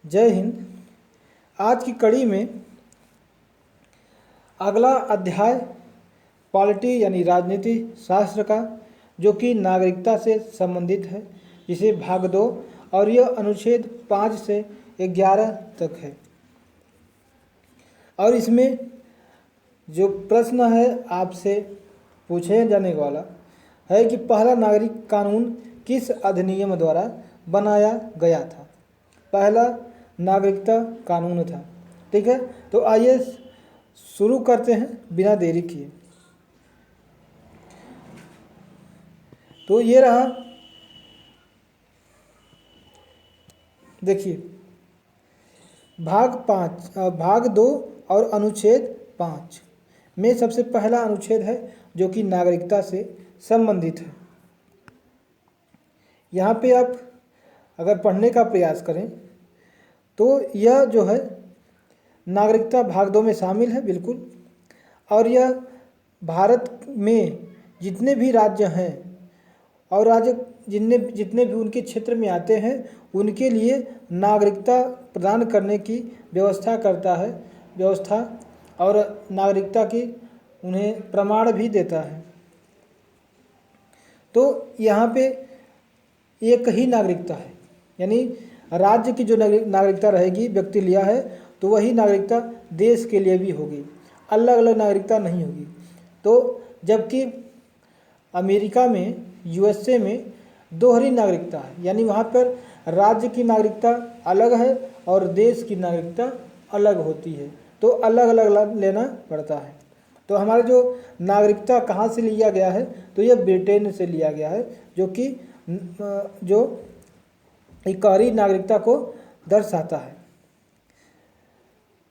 जय हिंद। आज की कड़ी में अगला अध्याय पॉलिटी यानी राजनीति शास्त्र का, जो कि नागरिकता से संबंधित है, जिसे भाग 2 और यह अनुच्छेद 5 से 11 तक है। और इसमें जो प्रश्न है आपसे पूछे जाने वाला है कि पहला नागरिक कानून किस अधिनियम द्वारा बनाया गया था। पहला नागरिकता कानून था। ठीक है, तो आइए शुरू करते हैं बिना देरी किए। तो ये रहा, देखिए भाग 2 और अनुच्छेद 5 में सबसे पहला अनुच्छेद है जो कि नागरिकता से संबंधित है। यहाँ पे आप अगर पढ़ने का प्रयास करें तो यह जो है नागरिकता भाग 2 में शामिल है बिल्कुल। और यह भारत में जितने भी राज्य हैं और राज्य जितने भी उनके क्षेत्र में आते हैं उनके लिए नागरिकता प्रदान करने की व्यवस्था करता है, और नागरिकता की उन्हें प्रमाण भी देता है। तो यहाँ पे एक ही नागरिकता है, यानी राज्य की जो नागरिकता रहेगी, व्यक्ति लिया है तो वही नागरिकता देश के लिए भी होगी, अलग अलग नागरिकता नहीं होगी। तो जबकि अमेरिका में, यूएसए में दोहरी नागरिकता है, यानी वहाँ पर राज्य की नागरिकता अलग है और देश की नागरिकता अलग होती है, तो अलग अलग लेना पड़ता है। तो हमारा जो नागरिकता कहाँ से लिया गया है, तो यह ब्रिटेन से लिया गया है, जो कि जो इकहरी नागरिकता को दर्शाता है।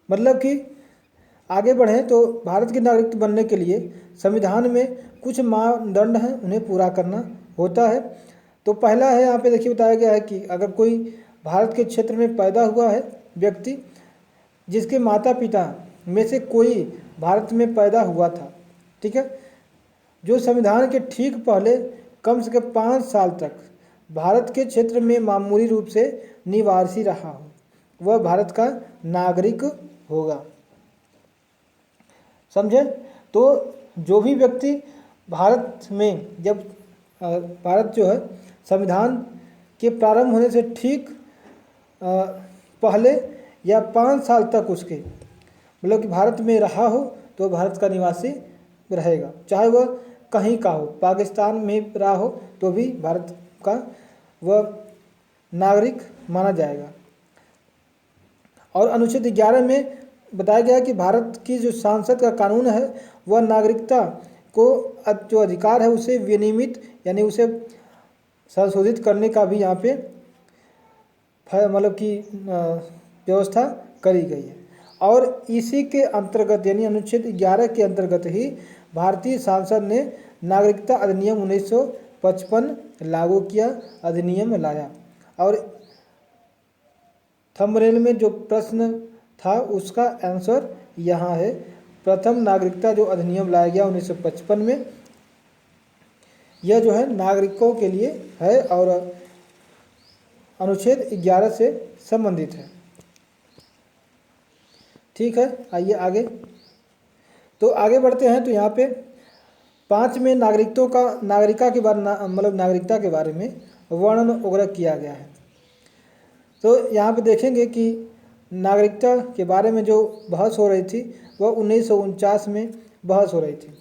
मतलब कि आगे बढ़ें तो भारत के नागरिक बनने के लिए संविधान में कुछ मानदंड हैं, उन्हें पूरा करना होता है। तो पहला है, यहाँ पे देखिए बताया गया है कि अगर कोई भारत के क्षेत्र में पैदा हुआ है व्यक्ति, जिसके माता पिता में से कोई भारत में पैदा हुआ था, ठीक है, जो संविधान के ठीक पहले कम से कम 5 साल तक भारत के क्षेत्र में मामूली रूप से निवासी रहा हो, वह भारत का नागरिक होगा। समझे? तो जो भी व्यक्ति भारत में, जब भारत जो है संविधान के प्रारंभ होने से ठीक पहले या 5 साल तक उसके मतलब कि भारत में रहा हो, तो भारत का निवासी रहेगा, चाहे वह कहीं का हो, पाकिस्तान में रहा हो तो भी भारत का वह नागरिक माना जाएगा। और अनुच्छेद 11 में बताया गया कि भारत की जो संसद का कानून है वह नागरिकता को जो अधिकार है उसे विनियमित यानी उसे संशोधित करने का भी यहाँ पे मतलब कि व्यवस्था करी गई है। और इसी के अंतर्गत यानी अनुच्छेद 11 के अंतर्गत ही भारतीय संसद ने नागरिकता अधिनियम 1955 लागू किया, अधिनियम लाया। और थंबनेल में जो प्रश्न था उसका आंसर यहाँ है। प्रथम नागरिकता जो अधिनियम लाया गया 1955 में, यह जो है नागरिकों के लिए है और अनुच्छेद 11 से संबंधित है। ठीक है, आइए आगे। तो आगे बढ़ते हैं। तो यहाँ पे 5 में नागरिकता के बारे में वर्णन वगैरह किया गया है। तो यहाँ पे देखेंगे कि नागरिकता के बारे में जो बहस हो रही थी वह 1949 में बहस हो रही थी।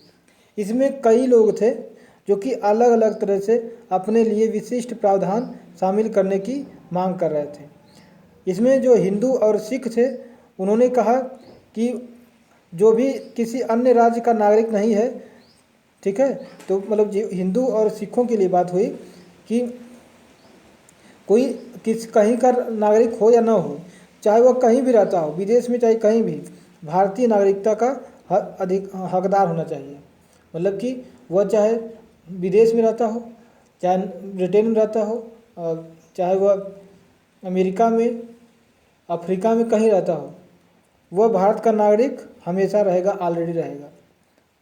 इसमें कई लोग थे जो कि अलग अलग तरह से अपने लिए विशिष्ट प्रावधान शामिल करने की मांग कर रहे थे। इसमें जो हिंदू और सिख थे उन्होंने कहा कि जो भी किसी अन्य राज्य का नागरिक नहीं है, ठीक है, तो मतलब हिंदू और सिखों के लिए बात हुई कि कोई कहीं का नागरिक हो या ना हो, चाहे वह कहीं भी रहता हो, विदेश में चाहे कहीं भी, भारतीय नागरिकता का हकदार होना चाहिए। मतलब कि वह चाहे विदेश में रहता हो, चाहे ब्रिटेन में रहता हो, चाहे वह अमेरिका में, अफ्रीका में कहीं रहता हो, वह भारत का नागरिक हमेशा रहेगा, ऑलरेडी रहेगा।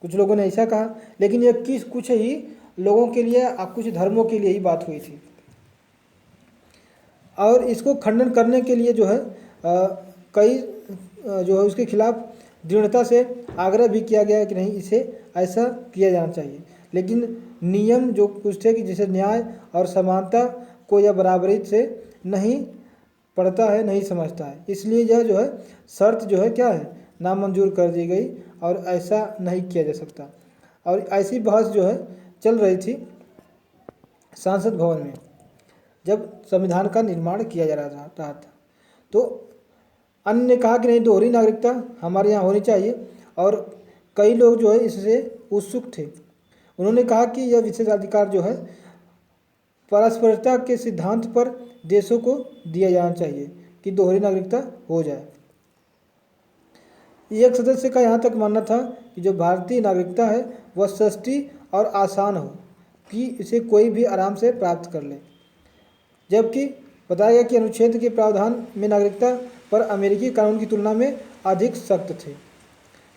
कुछ लोगों ने ऐसा कहा, लेकिन यह कुछ ही लोगों के लिए, कुछ धर्मों के लिए ही बात हुई थी। और इसको खंडन करने के लिए जो है कई जो है उसके खिलाफ दृढ़ता से आग्रह भी किया गया है कि नहीं, इसे ऐसा किया जाना चाहिए। लेकिन नियम जो कुछ थे कि जैसे न्याय और समानता को यह बराबरी से नहीं पढ़ता है, नहीं समझता है, इसलिए यह जो है शर्त जो है क्या है, नामंजूर कर दी गई और ऐसा नहीं किया जा सकता। और ऐसी बहस जो है चल रही थी संसद भवन में जब संविधान का निर्माण किया जा रहा था। तो अन्य ने कहा कि नहीं, दोहरी नागरिकता हमारे यहाँ होनी चाहिए, और कई लोग जो है इससे उत्सुक थे। उन्होंने कहा कि यह विशेषाधिकार जो है परस्परता के सिद्धांत पर देशों को दिया जाना चाहिए कि दोहरी नागरिकता हो जाए। एक सदस्य का यहाँ तक मानना था कि जो भारतीय नागरिकता है वह सस्ती और आसान हो, कि इसे कोई भी आराम से प्राप्त कर ले। जबकि बताया गया कि अनुच्छेद के प्रावधान में नागरिकता पर अमेरिकी कानून की तुलना में अधिक सख्त थे।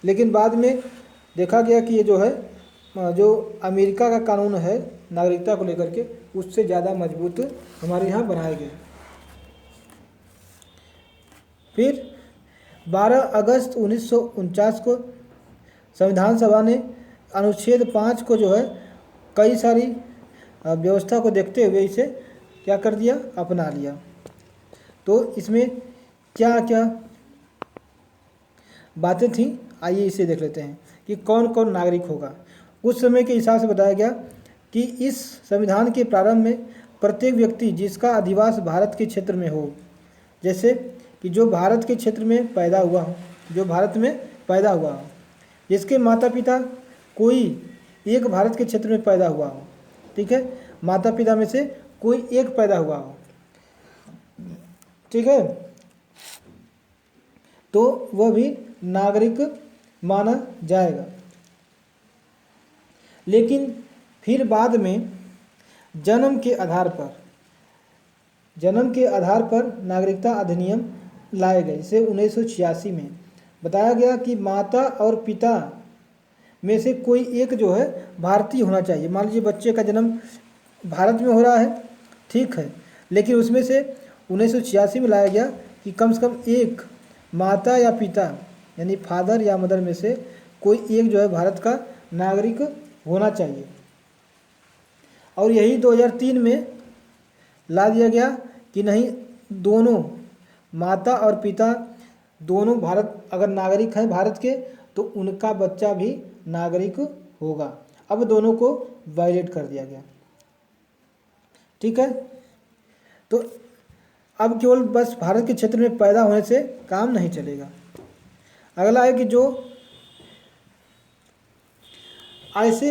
लेकिन बाद में देखा गया कि ये जो है जो अमेरिका का कानून है नागरिकता को लेकर के, उससे ज़्यादा मजबूत हमारे यहाँ बनाए गए। फिर 12 अगस्त 1949 को संविधान सभा ने अनुच्छेद 5 को जो है कई सारी व्यवस्था को देखते हुए इसे क्या कर दिया, अपना लिया। तो इसमें क्या क्या बातें थीं, आइए इसे देख लेते हैं कि कौन कौन नागरिक होगा। उस समय के हिसाब से बताया गया कि इस संविधान के प्रारंभ में प्रत्येक व्यक्ति जिसका अधिवास भारत के क्षेत्र में हो, जैसे कि जो भारत के क्षेत्र में पैदा हुआ हो, जो भारत में पैदा हुआ हो, जिसके माता पिता कोई एक भारत के क्षेत्र में पैदा हुआ हो, ठीक है, माता पिता में से कोई एक पैदा हुआ हो, ठीक है, तो वह भी नागरिक माना जाएगा। लेकिन फिर बाद में जन्म के आधार पर नागरिकता अधिनियम लाए गए। इसे 1986 में बताया गया कि माता और पिता में से कोई एक जो है भारतीय होना चाहिए। मान लीजिए बच्चे का जन्म भारत में हो रहा है, ठीक है, लेकिन उसमें से 1986 में लाया गया कि कम से कम एक माता या पिता यानी फादर या मदर में से कोई एक जो है भारत का नागरिक होना चाहिए। और यही 2003 में ला दिया गया कि नहीं, दोनों माता और पिता दोनों भारत अगर नागरिक हैं भारत के, तो उनका बच्चा भी नागरिक होगा। अब दोनों को वायलेट कर दिया गया, ठीक है। तो अब केवल बस भारत के क्षेत्र में पैदा होने से काम नहीं चलेगा। अगला है कि जो ऐसे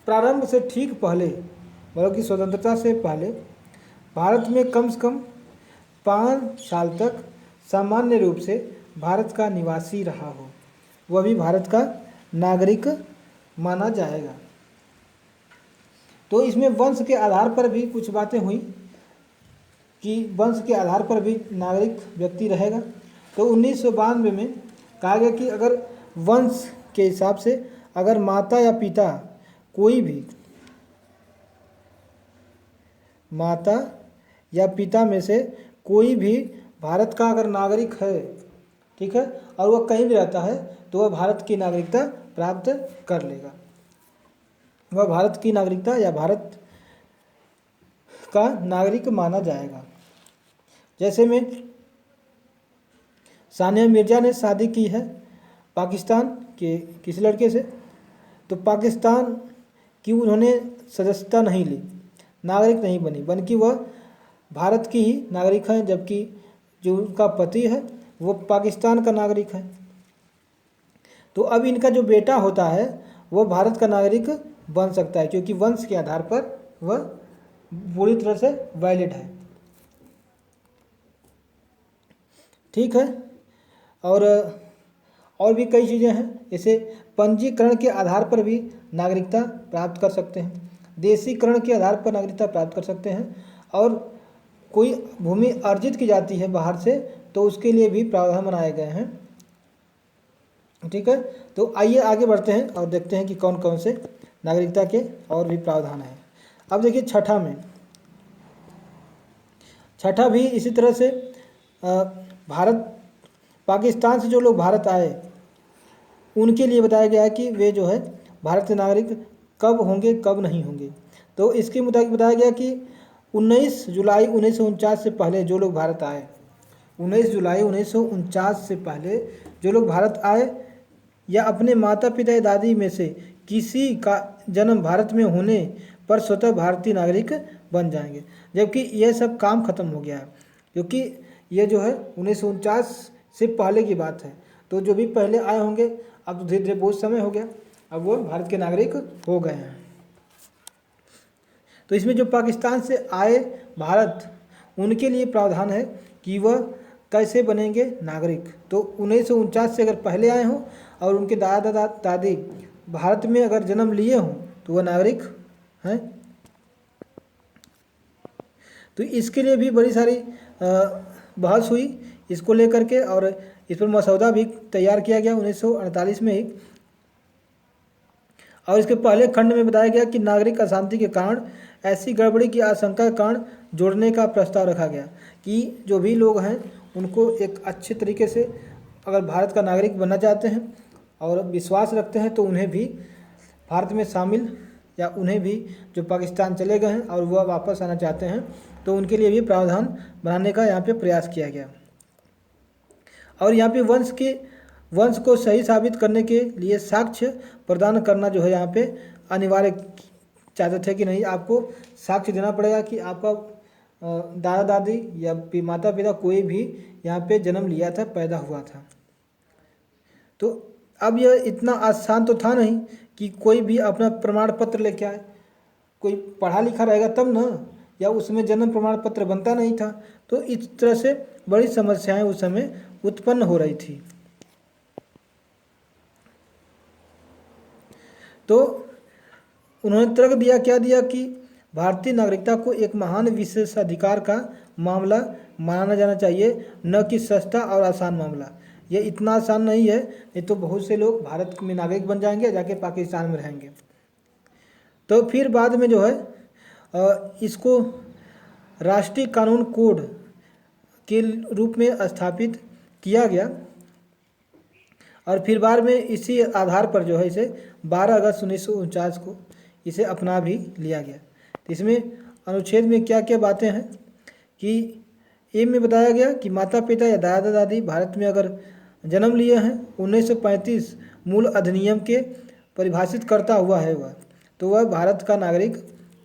प्रारंभ से ठीक पहले, मतलब कि स्वतंत्रता से पहले भारत में कम से कम 5 साल तक सामान्य रूप से भारत का निवासी रहा हो, वह भी भारत का नागरिक माना जाएगा। तो इसमें वंश के आधार पर भी कुछ बातें हुई कि वंश के आधार पर भी नागरिक व्यक्ति रहेगा। तो 1992 में कहा गया कि अगर वंश के हिसाब से अगर माता या पिता कोई भी माता या पिता में से कोई भी भारत का अगर नागरिक है, ठीक है, और वह कहीं भी रहता है, तो वह भारत की नागरिकता प्राप्त कर लेगा। वह भारत की नागरिकता या भारत का नागरिक माना जाएगा। जैसे में सानिया मिर्जा ने शादी की है पाकिस्तान के किसी लड़के से, तो पाकिस्तान की उन्होंने सदस्यता नहीं ली, नागरिक नहीं बनी, बल्कि वह भारत की ही नागरिक हैं, जबकि जो उनका पति है वो पाकिस्तान का नागरिक है। तो अब इनका जो बेटा होता है वह भारत का नागरिक बन सकता है, क्योंकि वंश के आधार पर वह पूरी तरह से वैलिड है, ठीक है। और भी कई चीज़ें हैं, जैसे पंजीकरण के आधार पर भी नागरिकता प्राप्त कर सकते हैं, देशीकरण के आधार पर नागरिकता प्राप्त कर सकते हैं, और कोई भूमि अर्जित की जाती है बाहर से तो उसके लिए भी प्रावधान बनाए गए हैं, ठीक है। तो आइए आगे बढ़ते हैं और देखते हैं कि कौन कौन से नागरिकता के और भी प्रावधान हैं। अब देखिए छठा छठा भी इसी तरह से भारत पाकिस्तान से जो लोग भारत आए उनके लिए बताया गया है कि वे जो है भारत के नागरिक कब होंगे कब नहीं होंगे। तो इसके मुताबिक बताया गया कि 19 जुलाई 1949 से पहले जो लोग भारत आए, 19 जुलाई 1949 से पहले जो लोग भारत आए या अपने माता पिता या दादी में से किसी का जन्म भारत में होने पर स्वतः भारतीय नागरिक बन जाएंगे। जबकि यह सब काम खत्म हो गया है, क्योंकि ये जो है 1949 से पहले की बात है। तो जो भी पहले आए होंगे अब तो धीरे धीरे बहुत समय हो गया, अब वो भारत के नागरिक हो गए हैं। तो इसमें जो पाकिस्तान से आए भारत उनके लिए प्रावधान है कि वह कैसे बनेंगे नागरिक। तो 1949 से अगर पहले आए हों और उनके दादा दादी भारत में अगर जन्म लिए हों तो वह नागरिक हैं। तो इसके लिए भी बड़ी सारी बहस हुई इसको लेकर के, और इस पर मसौदा भी तैयार किया गया 1948 में ही। और इसके पहले खंड में बताया गया कि नागरिक अशांति के कारण ऐसी गड़बड़ी की आशंका के कारण जोड़ने का प्रस्ताव रखा गया कि जो भी लोग हैं उनको एक अच्छे तरीके से अगर भारत का नागरिक बनना चाहते हैं और विश्वास रखते हैं तो उन्हें भी भारत में शामिल, या उन्हें भी जो पाकिस्तान चले गए हैं और वह वापस आना चाहते हैं तो उनके लिए भी प्रावधान बनाने का यहाँ पे प्रयास किया गया। और यहाँ पे वंश को सही साबित करने के लिए साक्ष्य प्रदान करना जो है यहाँ पे अनिवार्य चाहते थे कि नहीं, आपको साक्ष्य देना पड़ेगा कि आपका दादा दादी या माता पिता कोई भी यहाँ पे जन्म लिया था, पैदा हुआ था। तो अब यह इतना आसान तो था नहीं कि कोई भी अपना प्रमाण पत्र लेके आए, कोई पढ़ा लिखा रहेगा तब ना, या उसमें जन्म प्रमाण पत्र बनता नहीं था। तो इस तरह से बड़ी समस्याएं उस समय उत्पन्न हो रही थी। तो उन्होंने तर्क दिया, क्या दिया कि भारतीय नागरिकता को एक महान विशेषाधिकार का मामला माना जाना चाहिए, न कि सस्ता और आसान मामला। यह इतना आसान नहीं है, नहीं तो बहुत से लोग भारत में नागरिक बन जाएंगे, जाके पाकिस्तान में रहेंगे। तो फिर बाद में जो है इसको राष्ट्रीय कानून कोड के रूप में स्थापित किया गया, और फिर बाद में इसी आधार पर जो है इसे 12 अगस्त 1949 को इसे अपना भी लिया गया। तो इसमें अनुच्छेद में क्या क्या बातें हैं कि ए में बताया गया कि माता पिता या दादा दादी भारत में अगर जन्म लिए हैं 1935 मूल अधिनियम के परिभाषित करता हुआ है वह, तो वह भारत का नागरिक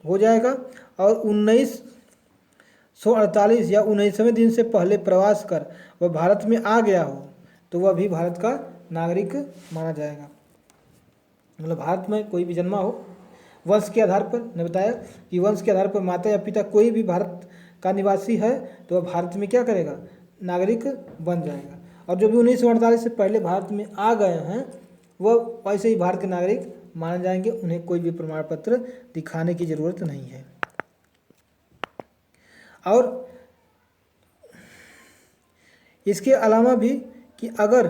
हो जाएगा। और 1948 या 19वें दिन से पहले प्रवास कर वह भारत में आ गया हो तो वह भी भारत का नागरिक माना जाएगा। मतलब भारत में कोई भी जन्मा हो वंश के आधार पर, ने बताया कि वंश के आधार पर माता या पिता कोई भी भारत का निवासी है तो वह भारत में क्या करेगा, नागरिक बन जाएगा। और जो भी 1948 से पहले भारत में आ गए हैं वह वैसे ही भारत के नागरिक माने जाएंगे, उन्हें कोई भी प्रमाण पत्र दिखाने की ज़रूरत नहीं है। और इसके अलावा भी कि अगर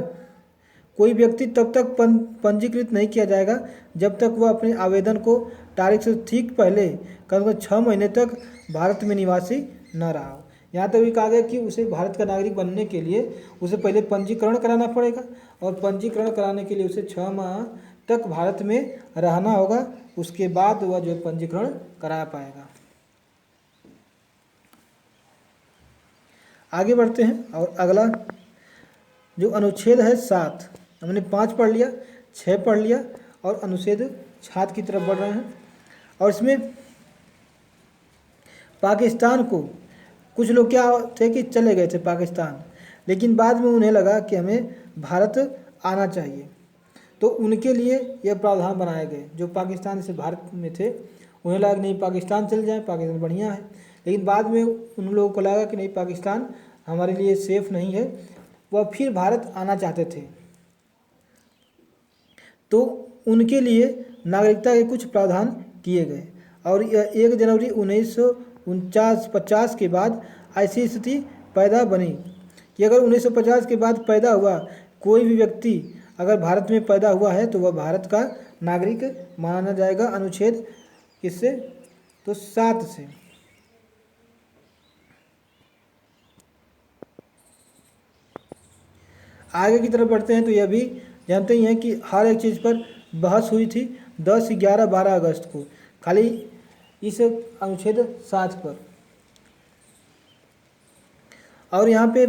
कोई व्यक्ति तब तक पंजीकृत नहीं किया जाएगा जब तक वह अपने आवेदन को तारीख से ठीक पहले कम से कम 6 महीने तक भारत में निवासी न रहा हो। यहाँ तक भी कहा गया कि उसे भारत का नागरिक बनने के लिए उसे पहले पंजीकरण कराना पड़ेगा, और पंजीकरण कराने के लिए उसे 6 माह तक भारत में रहना होगा, उसके बाद वह जो पंजीकरण करा पाएगा। आगे बढ़ते हैं और अगला जो अनुच्छेद है 7, हमने 5 पढ़ लिया, 6 पढ़ लिया और अनुच्छेद 7 की तरफ बढ़ रहे हैं। और इसमें पाकिस्तान को कुछ लोग क्या थे कि चले गए थे पाकिस्तान, लेकिन बाद में उन्हें लगा कि हमें भारत आना चाहिए, तो उनके लिए यह प्रावधान बनाए गए। जो पाकिस्तान से भारत में थे उन्हें लगा कि नहीं पाकिस्तान चल जाए, पाकिस्तान बढ़िया है, लेकिन बाद में उन लोगों को लगा कि नहीं पाकिस्तान हमारे लिए सेफ नहीं है, वह फिर भारत आना चाहते थे। तो उनके लिए नागरिकता के कुछ प्रावधान किए गए, और 1 जनवरी 1950 के बाद ऐसी स्थिति पैदा बनी कि अगर 1950 के बाद पैदा हुआ कोई भी व्यक्ति अगर भारत में पैदा हुआ है तो वह भारत का नागरिक माना जाएगा। अनुच्छेद किससे, तो 7 से। आगे की तरफ बढ़ते हैं तो यह भी जानते ही हैं कि हर एक चीज़ पर बहस हुई थी 10, 11, 12 अगस्त को, खाली इस अनुच्छेद 7 पर। और यहाँ पे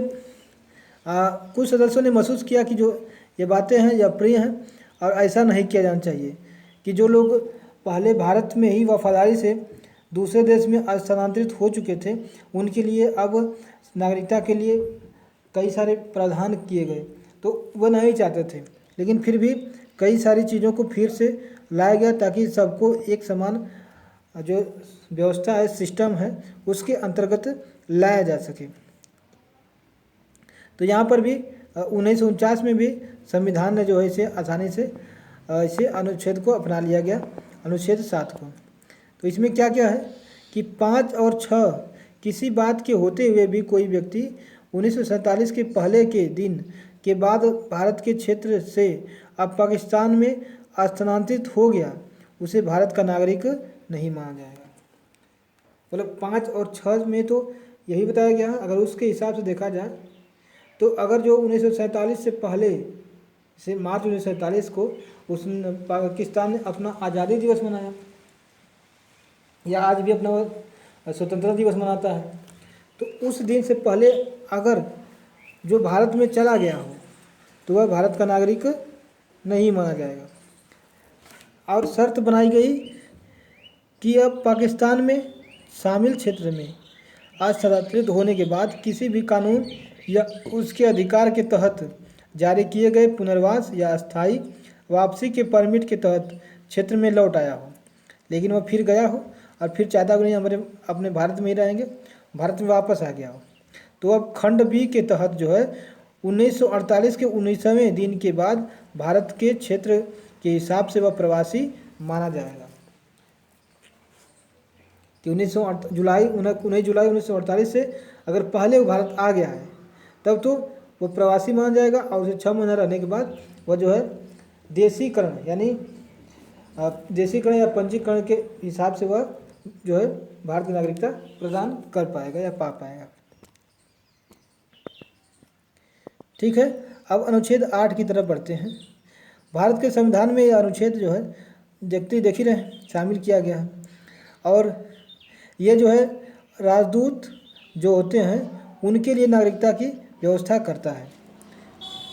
कुछ सदस्यों ने महसूस किया कि जो ये बातें हैं ये अप्रिय हैं और ऐसा नहीं किया जाना चाहिए कि जो लोग पहले भारत में ही वफादारी से दूसरे देश में स्थानांतरित हो चुके थे उनके लिए अब नागरिकता के लिए कई सारे प्रावधान किए गए, तो वह नहीं चाहते थे, लेकिन फिर भी कई सारी चीज़ों को फिर से लाया गया ताकि सबको एक समान जो व्यवस्था है, सिस्टम है, उसके अंतर्गत लाया जा सके। तो यहाँ पर भी 1949 में भी संविधान ने जो है इसे आसानी से इसे अनुच्छेद को अपना लिया गया, अनुच्छेद 7 को। तो इसमें क्या क्या है कि 5 और 6 किसी बात के होते हुए भी कोई व्यक्ति 1947 के पहले के दिन के बाद भारत के क्षेत्र से अब पाकिस्तान में स्थानांतरित हो गया, उसे भारत का नागरिक नहीं माना जाएगा। मतलब 5 और 6 में तो यही बताया गया है। अगर उसके हिसाब से देखा जाए तो अगर जो 1947 से पहले से मार्च 1947 को उस पाकिस्तान ने अपना आज़ादी दिवस मनाया या आज भी अपना स्वतंत्रता दिवस मनाता है, तो उस दिन से पहले अगर जो भारत में चला गया हो तो वह भारत का नागरिक नहीं माना जाएगा। और शर्त बनाई गई कि अब पाकिस्तान में शामिल क्षेत्र में स्थानांतरित होने के बाद किसी भी कानून या उसके अधिकार के तहत जारी किए गए पुनर्वास या अस्थायी वापसी के परमिट के तहत क्षेत्र में लौट आया हो, लेकिन वह फिर गया हो और फिर चाहता कि नहीं हमारे अपने भारत में ही रहेंगे, भारत में वापस आ गया हो, तो अब खंड बी के तहत जो है 1948 के 19वें दिन के बाद भारत के क्षेत्र के हिसाब से वह प्रवासी माना जाएगा। कि 19 जुलाई 1948 से अगर पहले वो भारत आ गया है तब तो वो प्रवासी माना जाएगा और उसे 6 महीना रहने के बाद वह जो है देशीकरण यानी देशीकरण या पंजीकरण के हिसाब से वह जो है भारत की नागरिकता प्रदान कर पाएगा या पा पाएगा। ठीक है, अब अनुच्छेद 8 की तरफ बढ़ते हैं। भारत के संविधान में यह अनुच्छेद जो है देख ही रहे शामिल किया गया है और ये जो है राजदूत जो होते हैं उनके लिए नागरिकता की व्यवस्था करता है,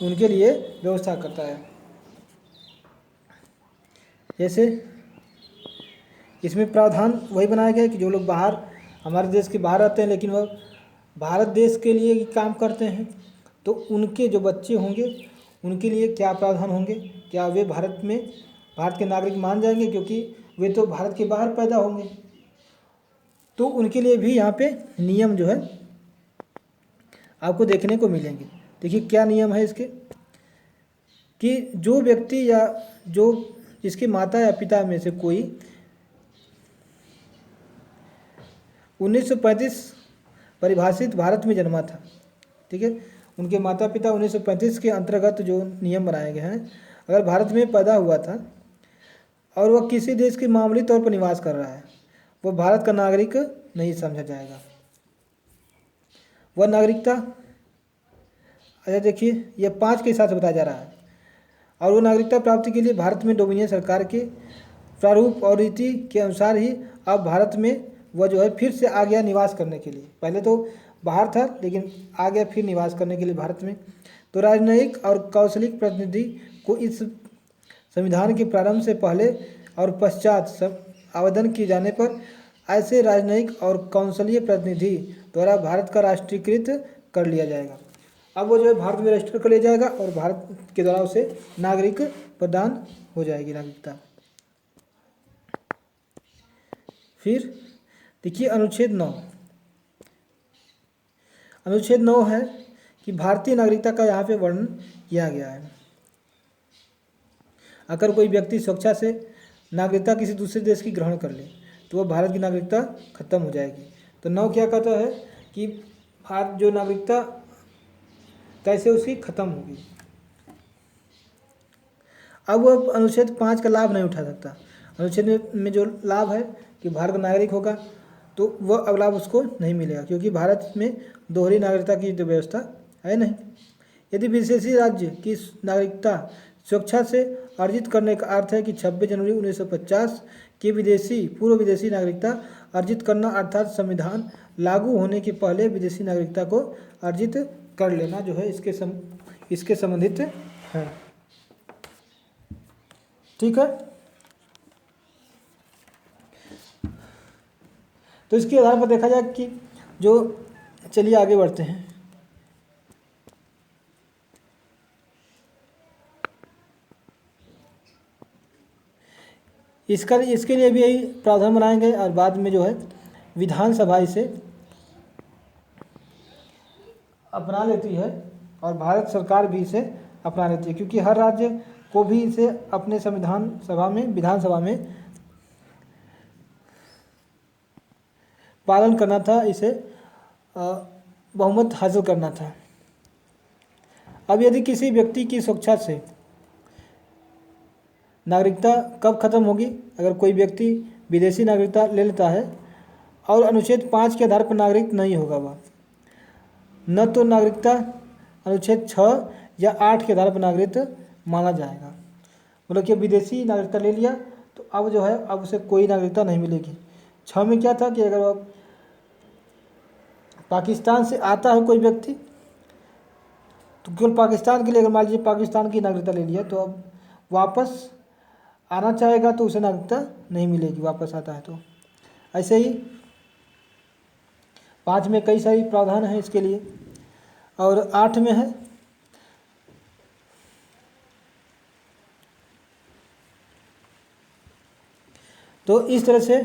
उनके लिए व्यवस्था करता है। जैसे इसमें प्रावधान वही बनाया गया है कि जो लोग बाहर हमारे देश के बाहर रहते हैं लेकिन वह भारत देश के लिए काम करते हैं, तो उनके जो बच्चे होंगे उनके लिए क्या प्रावधान होंगे, क्या वे भारत के नागरिक मान जाएंगे क्योंकि वे तो भारत के बाहर पैदा होंगे, तो उनके लिए भी यहाँ पे नियम जो है आपको देखने को मिलेंगे। देखिए क्या नियम है इसके कि जो व्यक्ति या जो जिसके माता या पिता में से कोई 1935 परिभाषित भारत में जन्मा था, ठीक है, उनके माता पिता 1935 के अंतर्गत जो नियम बनाए गए हैं, अगर भारत में पैदा हुआ था और वह किसी देश के मामूली तौर पर निवास कर रहा है, वह भारत का नागरिक नहीं समझा जाएगा। वह नागरिकता अच्छा देखिए यह 5 के हिसाब से बताया जा रहा है और वो नागरिकता प्राप्ति के लिए भारत में डोमिनियन सरकार के प्रारूप और रीति के अनुसार ही अब भारत में वह जो है फिर से आ गया निवास करने के लिए। पहले तो बाहर था लेकिन आ गया फिर निवास करने के लिए भारत में। तो राजनयिक और कौशलिक प्रतिनिधि को इस संविधान के प्रारंभ से पहले और पश्चात सब आवेदन किए जाने पर ऐसे राजनयिक और कौंसलीय प्रतिनिधि द्वारा भारत का राष्ट्रीयकृत कर लिया जाएगा। अब वो जो है भारत में रजिस्टर कर लिया जाएगा और भारत के द्वारा उसे नागरिक प्रदान हो जाएगी नागरिकता। फिर देखिए अनुच्छेद 9। अनुच्छेद 9 है कि भारतीय नागरिकता का यहाँ पे वर्णन किया गया है। अगर कोई व्यक्ति स्वेच्छा से नागरिकता किसी दूसरे देश की ग्रहण कर ले तो वह भारत की नागरिकता खत्म हो जाएगी। तो 9 क्या कहता है कि भारत जो नागरिकता कैसे उसकी खत्म होगी। अब वह अनुच्छेद 5 का लाभ नहीं उठा सकता। अनुच्छेद में जो लाभ है कि भारत का नागरिक होगा तो वह अब लाभ उसको नहीं मिलेगा क्योंकि भारत में दोहरी नागरिकता की तो व्यवस्था है नहीं, यदि विदेशी राज्य की नागरिकता स्वेच्छा से अर्जित करने का अर्थ है कि 26 जनवरी 1950 की पूर्व विदेशी नागरिकता अर्जित करना अर्थात संविधान लागू होने के पहले विदेशी नागरिकता को अर्जित कर लेना जो है इसके संबंधित है। ठीक है, तो इसके आधार पर देखा जाए कि जो, चलिए आगे बढ़ते हैं। इसके लिए भी यही प्रावधान बनाए गए और बाद में जो है विधानसभा इसे अपना लेती है और भारत सरकार भी इसे अपना लेती है, क्योंकि हर राज्य को भी इसे अपने विधानसभा में पालन करना था, इसे बहुमत हासिल करना था। अब यदि किसी व्यक्ति की स्वेच्छा से नागरिकता कब खत्म होगी? अगर कोई व्यक्ति विदेशी नागरिकता ले लेता है और अनुच्छेद 5 के आधार पर नागरिक नहीं होगा वह, न तो नागरिकता अनुच्छेद 6 या 8 के आधार पर नागरिक माना जाएगा। मतलब कि विदेशी नागरिकता ले लिया तो अब जो है अब उसे कोई नागरिकता नहीं मिलेगी। 6 में क्या था कि अगर वह पाकिस्तान से आता है कोई व्यक्ति तो केवल पाकिस्तान के लिए, अगर मान लीजिए पाकिस्तान की नागरिकता ले लिया तो अब वापस आना चाहेगा तो उसे नागरिकता नहीं मिलेगी, वापस आता है तो। ऐसे ही 5 में कई सारी प्रावधान हैं इसके लिए और 8 में है तो इस तरह से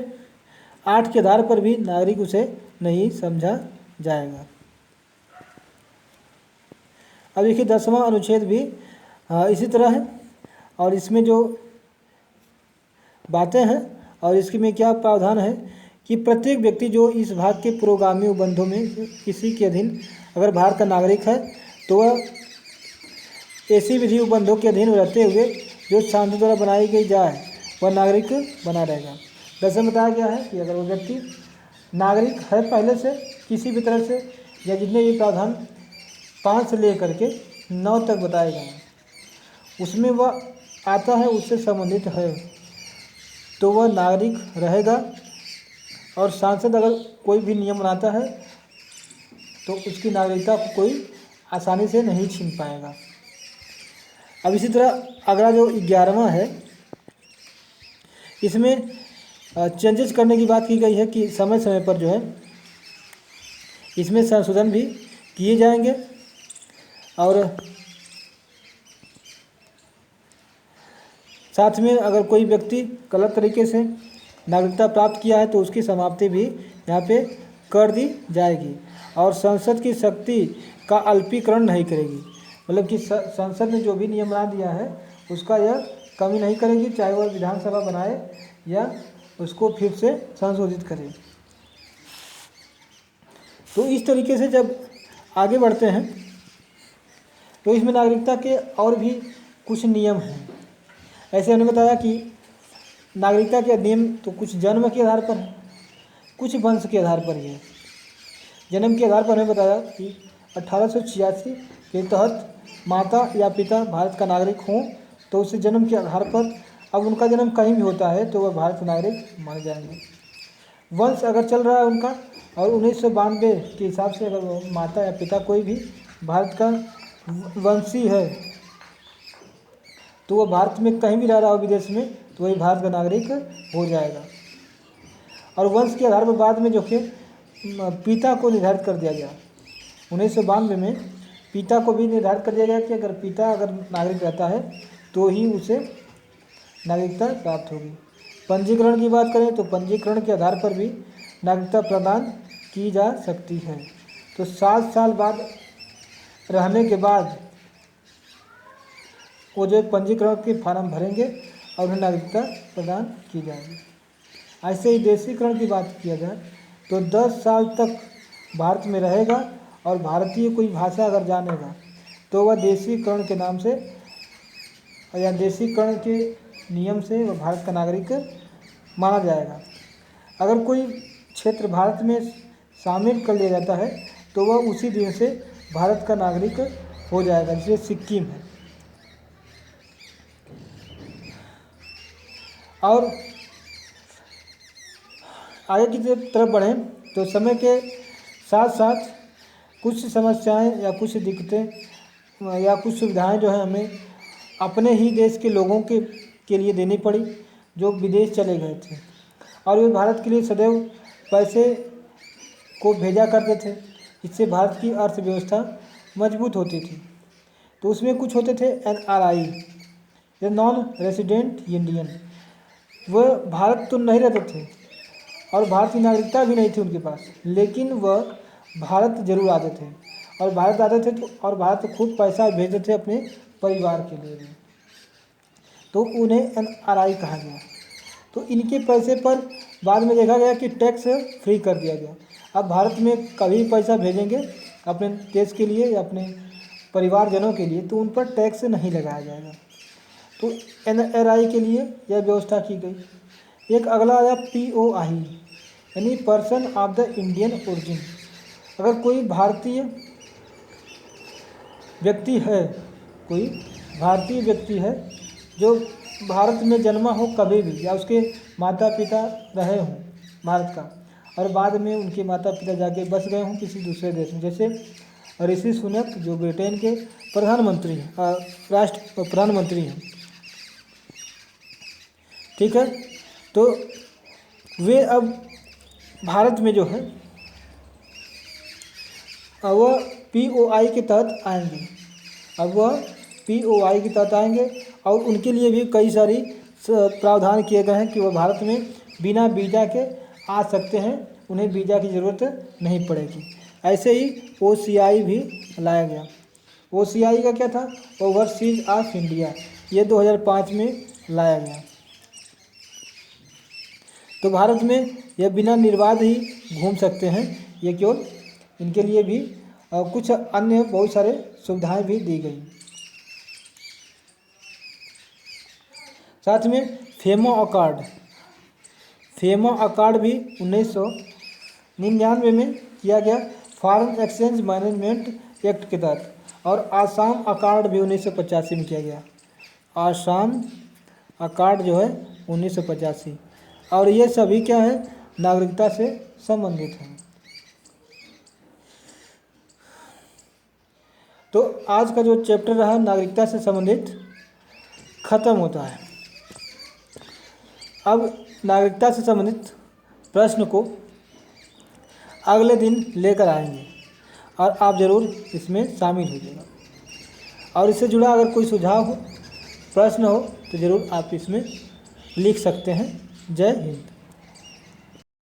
8 के आधार पर भी नागरिक उसे नहीं समझा जाएगा। अब देखिए 10वां अनुच्छेद भी इसी तरह है और इसमें जो बातें हैं और इसके में क्या प्रावधान है कि प्रत्येक व्यक्ति जो इस भाग के पुरोगामी उपबंधों में किसी के अधीन अगर भारत का नागरिक है तो वह ऐसी विधि उपबंधों के अधीन रहते हुए जो शांति द्वारा बनाई गई जाए वह नागरिक बना रहेगा। जैसे बताया गया है कि अगर वो व्यक्ति नागरिक है पहले से किसी भी तरह से या जितने भी प्रावधान 5 से लेकर के 9 तक बताए गए हैं उसमें वह आता है, उससे संबंधित है तो वह नागरिक रहेगा। और सांसद अगर कोई भी नियम बनाता है तो उसकी नागरिकता को कोई आसानी से नहीं छीन पाएगा। अब इसी तरह अगला जो 11वां है इसमें चेंजेस करने की बात की गई है कि समय समय पर जो है इसमें संशोधन भी किए जाएंगे और साथ में अगर कोई व्यक्ति गलत तरीके से नागरिकता प्राप्त किया है तो उसकी समाप्ति भी यहाँ पे कर दी जाएगी और संसद की शक्ति का अल्पीकरण नहीं करेगी। मतलब कि संसद ने जो भी नियम बना दिया है उसका यह कमी नहीं करेगी, चाहे वह विधानसभा बनाए या उसको फिर से संशोधित करे। तो इस तरीके से जब आगे बढ़ते हैं तो इसमें नागरिकता के और भी कुछ नियम हैं। ऐसे हमने बताया कि नागरिकता के नियम तो कुछ जन्म के आधार पर है, कुछ वंश के आधार पर ही है। जन्म के आधार पर हमें बताया कि 1886 के तहत माता या पिता भारत का नागरिक हों तो उससे जन्म के आधार पर अब उनका जन्म कहीं भी होता है तो वह भारत के नागरिक माने जाएंगे। वंश अगर चल रहा है उनका और 1992 के हिसाब से अगर माता या पिता कोई भी भारत का वंशी है तो वह भारत में कहीं भी रह रहा हो विदेश में तो वही भारत का नागरिक हो जाएगा। और वंश के आधार पर बाद में जो कि पिता को निर्धारित कर दिया गया 1992 में पिता को भी निर्धारित कर दिया गया कि अगर पिता अगर नागरिक रहता है तो ही उसे नागरिकता प्राप्त होगी। पंजीकरण की बात करें तो पंजीकरण के आधार पर भी नागरिकता प्रदान की जा सकती है। तो 7 साल बाद रहने के बाद वो जो पंजीकरण के फार्म भरेंगे और उन्हें नागरिकता प्रदान की जाएगी। ऐसे ही देशीकरण की बात किया जाए तो 10 साल तक भारत में रहेगा और भारतीय कोई भाषा अगर जानेगा तो वह देशीकरण के नाम से या देशीकरण के नियम से वह भारत का नागरिक माना जाएगा। अगर कोई क्षेत्र भारत में शामिल कर लिया जाता है तो वह उसी दिन से भारत का नागरिक हो जाएगा, जैसे सिक्किम है। और आगे की तरफ बढ़ें तो समय के साथ साथ कुछ समस्याएं या कुछ दिक्कतें या कुछ सुविधाएं जो है हमें अपने ही देश के लोगों के लिए देनी पड़ी, जो विदेश चले गए थे, और वे भारत के लिए सदैव पैसे को भेजा करते थे। इससे भारत की अर्थव्यवस्था मजबूत होती थी। तो उसमें कुछ होते थे NRI, या नॉन रेसिडेंट इंडियन। वह भारत तो नहीं रहते थे और भारत की नागरिकता भी नहीं थी उनके पास, लेकिन वह भारत जरूर आते थे, और भारत आते थे तो और भारत खूब पैसा भेजते थे अपने परिवार के लिए भी, तो उन्हें NRI कहा गया। तो इनके पैसे पर बाद में देखा गया कि टैक्स फ्री कर दिया गया। अब भारत में कभी पैसा भेजेंगे अपने देश के लिए या अपने परिवारजनों के लिए, तो उन पर टैक्स नहीं लगाया जाएगा। तो NRI के लिए यह व्यवस्था की गई। एक अगला आया POI, यानी person of the Indian origin. अगर कोई भारतीय व्यक्ति है, कोई भारतीय व्यक्ति है जो भारत में जन्मा हो कभी भी, या उसके माता पिता रहे हों भारत का, और बाद में उनके माता पिता जाके बस गए हों किसी दूसरे देश में, जैसे ऋषि सुनक जो ब्रिटेन के प्रधानमंत्री हैं, राष्ट्र प्रधानमंत्री हैं, ठीक है। तो वे अब भारत में जो है वह POI के तहत आएंगे। अब वह POI के तहत आएंगे और उनके लिए भी कई सारी प्रावधान किए गए हैं कि वह भारत में बिना वीज़ा के आ सकते हैं, उन्हें वीज़ा की ज़रूरत नहीं पड़ेगी। ऐसे ही OCI भी लाया गया। OCI का क्या था? Overseas of India. ये 2005 में लाया गया। तो भारत में यह बिना निर्बाध ही घूम सकते हैं, ये केवल इनके लिए भी कुछ अन्य बहुत सारे सुविधाएं भी दी गई। साथ में फेमा अकॉर्ड भी 1999 में किया गया फॉरेन एक्सचेंज मैनेजमेंट एक्ट के तहत, और आसाम अकॉर्ड भी 1985 में किया गया। आसाम अकॉर्ड जो है 1985, और ये सभी क्या है? नागरिकता से संबंधित हैं। तो आज का जो चैप्टर रहा नागरिकता से संबंधित खत्म होता है। अब नागरिकता से संबंधित प्रश्न को अगले दिन लेकर आएंगे, और आप ज़रूर इसमें शामिल होइएगा। और इससे जुड़ा अगर कोई सुझाव हो, प्रश्न हो, तो ज़रूर आप इसमें लिख सकते हैं। जय हिंद।